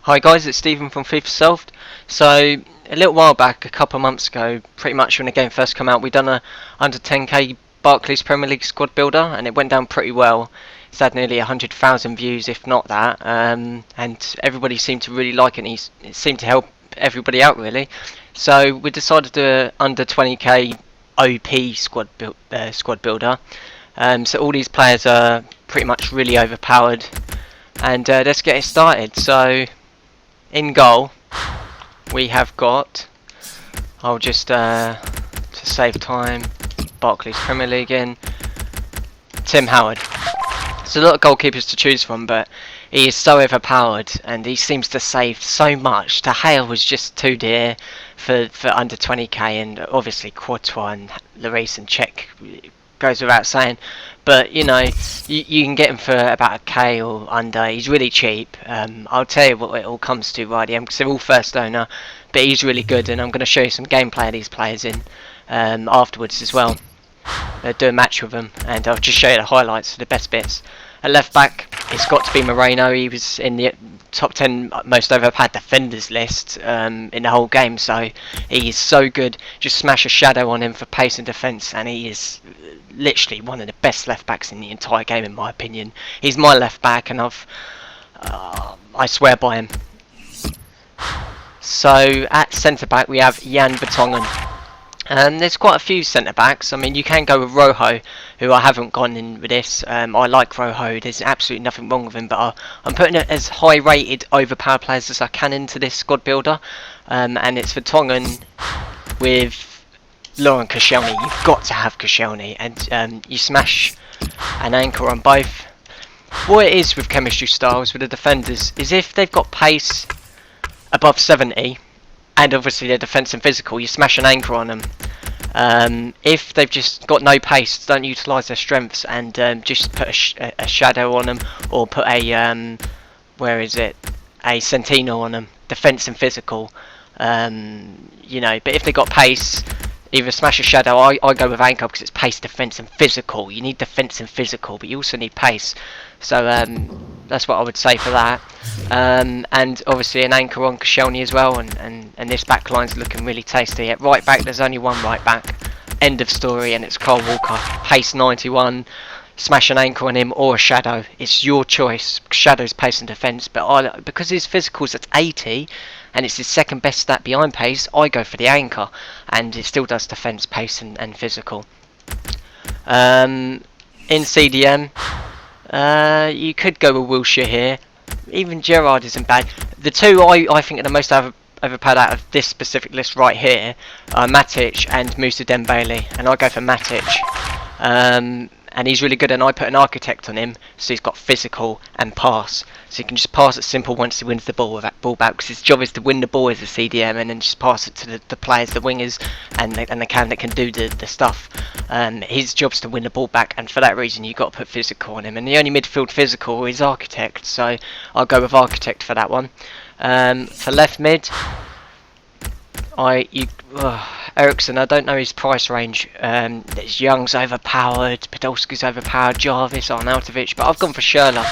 Hi guys, it's Stephen from FIFA Solved. So a little while back, a couple of months ago, pretty much when the game first came out, we done a under 10k Barclays Premier League squad builder, and it went down pretty well. It's had nearly 100,000 views, if not that, and everybody seemed to really like it. And it seemed to help everybody out really. So we decided to do a under 20k OP squad builder. So all these players are pretty much really overpowered, and let's get it started. So in goal, we have got, I'll just, to save time, Barclays Premier League in, Tim Howard. There's a lot of goalkeepers to choose from, but he is so overpowered, and he seems to save so much. De Gea was just too dear for under 20k, and obviously Courtois and Lloris and Cech goes without saying. But you know, you can get him for about a K or under. He's really cheap. I'll tell you what it all comes to right here, because they're all first owner, but he's really good, and I'm going to show you some gameplay of these players in afterwards as well. Do a match with them, and I'll just show you the highlights, the best bits. At left back, it's got to be Moreno. He was in the top 10 most overpowered defenders list in the whole game, so he is so good. Just smash a shadow on him for pace and defence, and he is literally one of the best left backs in the entire game, in my opinion. He's my left back, and I swear by him. So at centre back, we have Jan Vertonghen. There's quite a few centre backs. I mean, you can go with Rojo, who I haven't gone in with this. I like Rojo. There's absolutely nothing wrong with him, but I'm putting it as high-rated, overpowered players as I can into this squad builder. And it's Vertonghen with Laurent Koscielny. You've got to have Koscielny, and you smash an anchor on both. What it is with chemistry styles with the defenders is if they've got pace above 70. And obviously their defence and physical, you smash an anchor on them. If they've just got no pace, don't utilise their strengths, and just put a shadow on them, or put a a Centino on them, defence and physical. You know, but if they got pace, either smash a shadow. I go with anchor because it's pace, defence and physical. You need defence and physical, but you also need pace. So that's what I would say for that. And obviously an anchor on Koscielny as well, and this back line's looking really tasty. At right back, there's only one right back. End of story, and it's Kyle Walker. Pace 91. Smash an anchor on him or a shadow. It's your choice. Shadow's pace and defence, but because his physical's at 80, and it's his second best stat behind pace, I go for the anchor, and it still does defence, pace and physical. In CDM, you could go with Wilshere here. Even Gerrard isn't bad. The two I think are the most overpowered out of this specific list right here are Matic and Moussa Dembele, and I go for Matic. And he's really good, and I put an architect on him, so he's got physical and pass, so he can just pass it simple once he wins the ball with that ball back, because his job is to win the ball as a CDM and then just pass it to the players, the wingers, and the that can do the stuff. His job's to win the ball back, and for that reason you've got to put physical on him, and the only midfield physical is architect, so I'll go with architect for that one. For left mid, Eriksen, I don't know his price range. There's Young's overpowered, Podolski's overpowered, Jarvis, Arnautovic, but I've gone for Schürrle,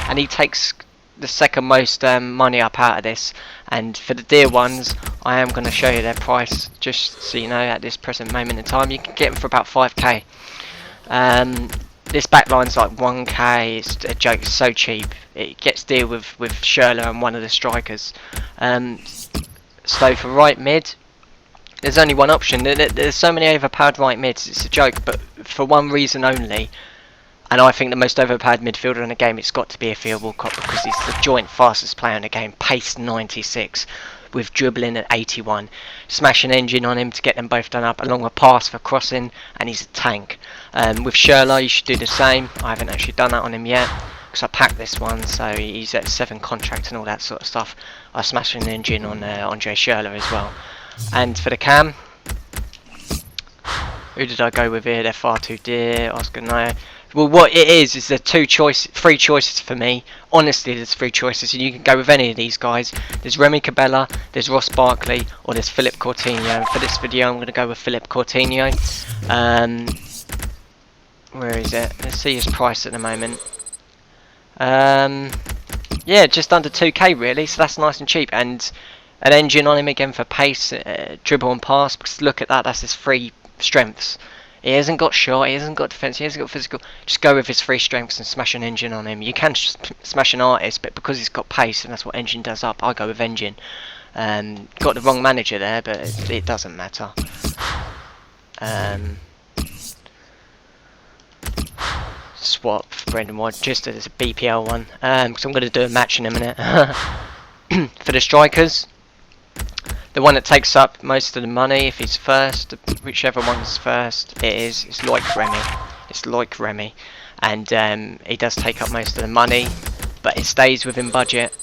and he takes the second most money up out of this. And for the dear ones, I am going to show you their price, just so you know, at this present moment in time. You can get them for about 5k. This backline's like 1k, it's a joke, it's so cheap. It gets deal with Schürrle and one of the strikers. So for right mid, there's only one option. There's so many overpowered right mids, it's a joke, but for one reason only, and I think the most overpowered midfielder in the game, it's got to be Theo Walcott, because he's the joint fastest player in the game, pace 96, with dribbling at 81. Smash an engine on him to get them both done up, along a pass for crossing, and he's a tank. With Schürrle, you should do the same. I haven't actually done that on him yet, because I packed this one, so he's at 7 contract and all that sort of stuff. I smashed an engine on Andre Schürrle as well. And for the cam, who did I go with here? They're far too dear. Oscar Naya. Well, what it is there three choices for me. Honestly, there's 3 choices, and you can go with any of these guys. There's Remy Cabella, there's Ross Barkley, or there's Philippe Coutinho. And for this video, I'm going to go with Philippe Coutinho. Where is it? Let's see his price at the moment. Yeah, just under 2k really, so that's nice and cheap. And an engine on him again for pace, dribble and pass, because look at that, that's his 3 strengths. He hasn't got shot, he hasn't got defense, he hasn't got physical. Just go with his 3 strengths and smash an engine on him. You can smash an artist, but because he's got pace, and that's what engine does up, I go with engine. Got the wrong manager there, but it doesn't matter. Swap Brendan White just as a BPL one, because I'm going to do a match in a minute. For the strikers, the one that takes up most of the money, if he's first, whichever one's first it is, it's like Remy. It's like Remy, and he does take up most of the money, but it stays within budget,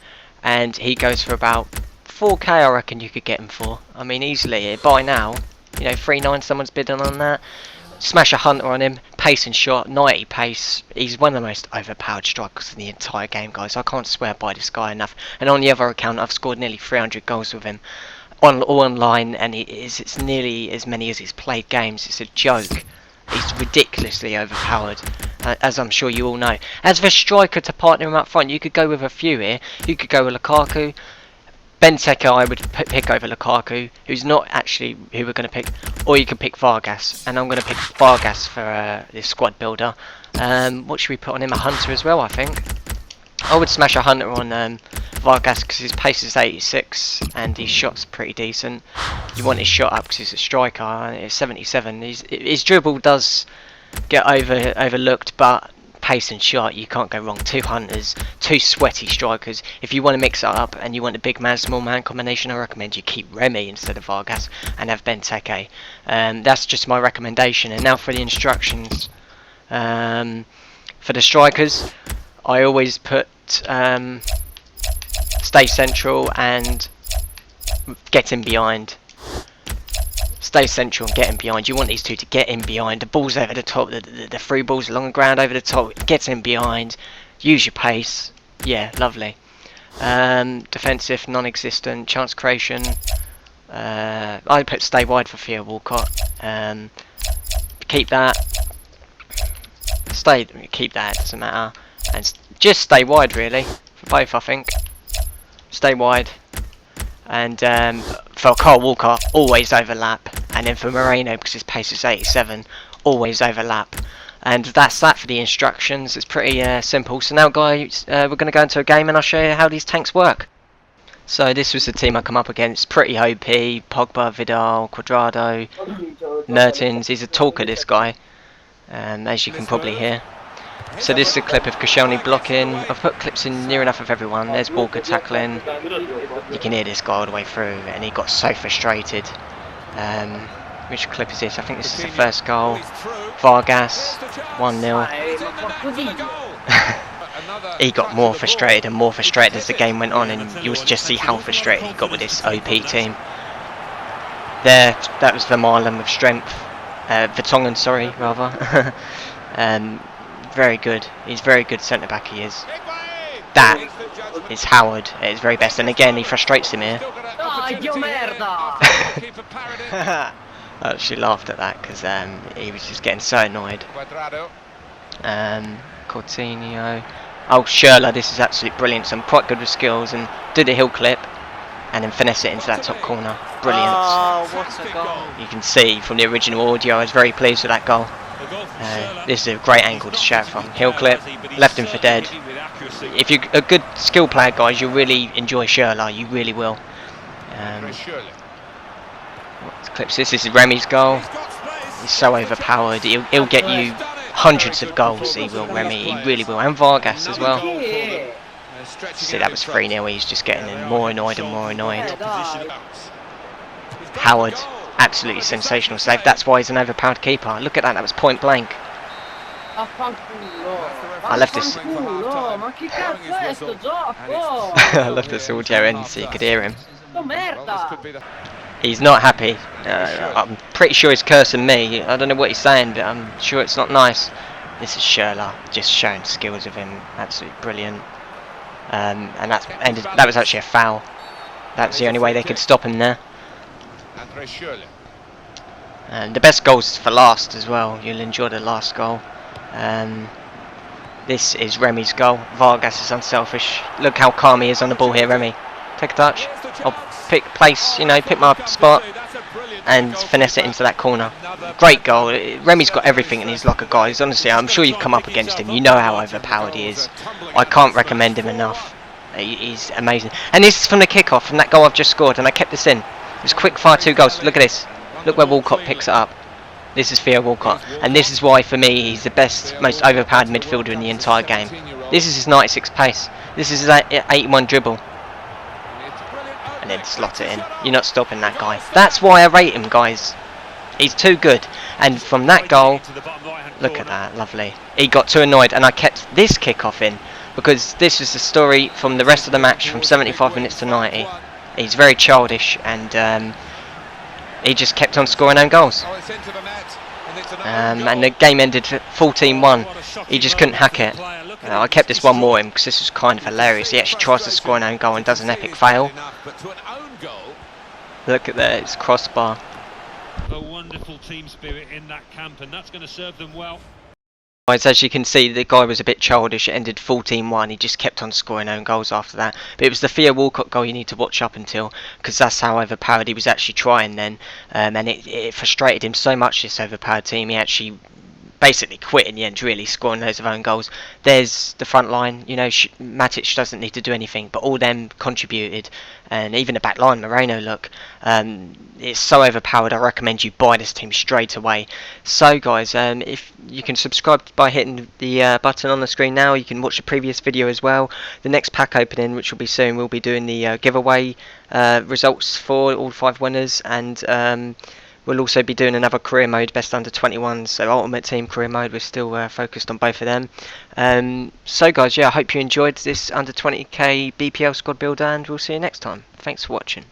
and he goes for about 4k. I reckon you could get him for. I mean, easily by now. You know, 3.9. Someone's bidding on that. Smash a hunter on him, pace and shot, 90 pace. He's one of the most overpowered strikers in the entire game, guys. I can't swear by this guy enough. And on the other account, I've scored nearly 300 goals with him, all online, and it's nearly as many as he's played games. It's a joke. He's ridiculously overpowered, as I'm sure you all know. As for striker to partner him up front, you could go with a few here. You could go with Lukaku. Benteke I would pick over Lukaku, who's not actually who we're going to pick, or you can pick Vargas, and I'm going to pick Vargas for this squad builder. What should we put on him? A hunter as well, I think. I would smash a hunter on Vargas because his pace is 86 and his shot's pretty decent. You want his shot up because he's a striker, and it's 77. His dribble does get overlooked, but pace and shot, you can't go wrong. 2 hunters, 2 sweaty strikers. If you want to mix it up and you want a big man, small man combination, I recommend you keep Remy instead of Vargas and have Benteke. That's just my recommendation. And now for the instructions. For the strikers, I always put stay central and get in behind. Stay central and get in behind. You want these two to get in behind. The ball's over the top, the free ball's along the ground over the top. Get in behind. Use your pace. Yeah, lovely. Defensive, non-existent. Chance creation. I put stay wide for Theo Walcott. Keep that. Keep that. It doesn't matter. And just stay wide, really, for both, I think. Stay wide. And for Kyle Walker, always overlap. And then for Moreno, because his pace is 87, always overlap. And that's that for the instructions. It's pretty simple. So now, guys, we're going to go into a game and I'll show you how these tanks work. So this was the team I come up against. Pretty OP. Pogba, Vidal, Cuadrado, Mertens. He's a talker, this guy, as you can probably hear. So this is a clip of Koscielny blocking. I've put clips in near enough of everyone. There's Walker tackling. You can hear this guy all the way through, and he got so frustrated. Which clip is this? I think this is the first goal. Vargas, 1-0. He got more frustrated and more frustrated as the game went on, and you'll just see how frustrated he got with this OP team. There, that was Vermaelen with strength. Vertonghen, sorry, rather. Very good. He's very good centre back. He is. That is Howard at his very best, and again he frustrates him here. I actually laughed at that because he was just getting so annoyed. Coutinho. Oh, Schürrle, this is absolutely brilliant. So I'm quite good with skills, and do the heel clip and then finesse it into that top corner. Brilliant. Oh, what a goal. You can see from the original audio I was very pleased with that goal. This is a great angle to shout from. Heel clip, left him for dead. If you're a good skill player, guys, you'll really enjoy Schürrle. You really will. Clips. This is Remy's goal. He's so overpowered. He'll get you hundreds of goals. He will, Remy. He really will. And Vargas as well. See, that was 3-0. He's just getting more annoyed and more annoyed. Howard. Absolutely sensational save. That's why he's an overpowered keeper. Look at that. That was point blank. I left this. I left this audio in so you could hear him. He's not happy. I'm pretty sure he's cursing me. I don't know what he's saying, but I'm sure it's not nice. This is Schürrle, just showing skills of him. Absolutely brilliant. And that was actually a foul. That was the only way they could stop him there. And the best goals for last as well. You'll enjoy the last goal. This is Remy's goal. Vargas is unselfish. Look how calm he is on the ball here, Remy. Take a touch. I'll pick place, you know, pick my spot and finesse it into that corner. Great goal. Remy's got everything in his locker, guys. Honestly, I'm sure you've come up against him. You know how overpowered he is. I can't recommend him enough. He's amazing. And this is from the kickoff, from that goal I've just scored, and I kept this in. It was quick fire 2 goals. Look at this. Look where Walcott picks it up. This is Theo Walcott, and this is why for me he's the best, most overpowered midfielder in the entire game. This is his 96 pace. This is his 81 dribble. And then slot it in. You're not stopping that guy. That's why I rate him, guys. He's too good. And from that goal, look at that, lovely. He got too annoyed, and I kept this kickoff in because this is the story from the rest of the match, from 75 minutes to 90. He's very childish, and he just kept on scoring own goals. And the game ended 14-1. He just couldn't hack it. I kept this one more in because this was kind of hilarious. He actually tries to score an own goal and does an epic fail. Look at that, it's crossbar. A wonderful team spirit in that camp, and that's going to serve them well. Guys, as you can see, the guy was a bit childish. It ended 14-1. He just kept on scoring own goals after that. But it was the Theo Walcott goal you need to watch up until, because that's how overpowered he was actually trying then. And it frustrated him so much, this overpowered team. He actually basically quit in the end, really, scoring loads of own goals. There's the front line, you know, Matic doesn't need to do anything, but all them contributed, and even the back line, Moreno, look, it's so overpowered. I recommend you buy this team straight away. So guys, if you can subscribe by hitting the button on the screen now, you can watch the previous video as well. The next pack opening, which will be soon, we'll be doing the giveaway results for all 5 winners, and we'll also be doing another career mode, best under 21s, so ultimate team career mode. We're still focused on both of them. So guys, yeah, I hope you enjoyed this under 20k BPL squad builder, and we'll see you next time. Thanks for watching.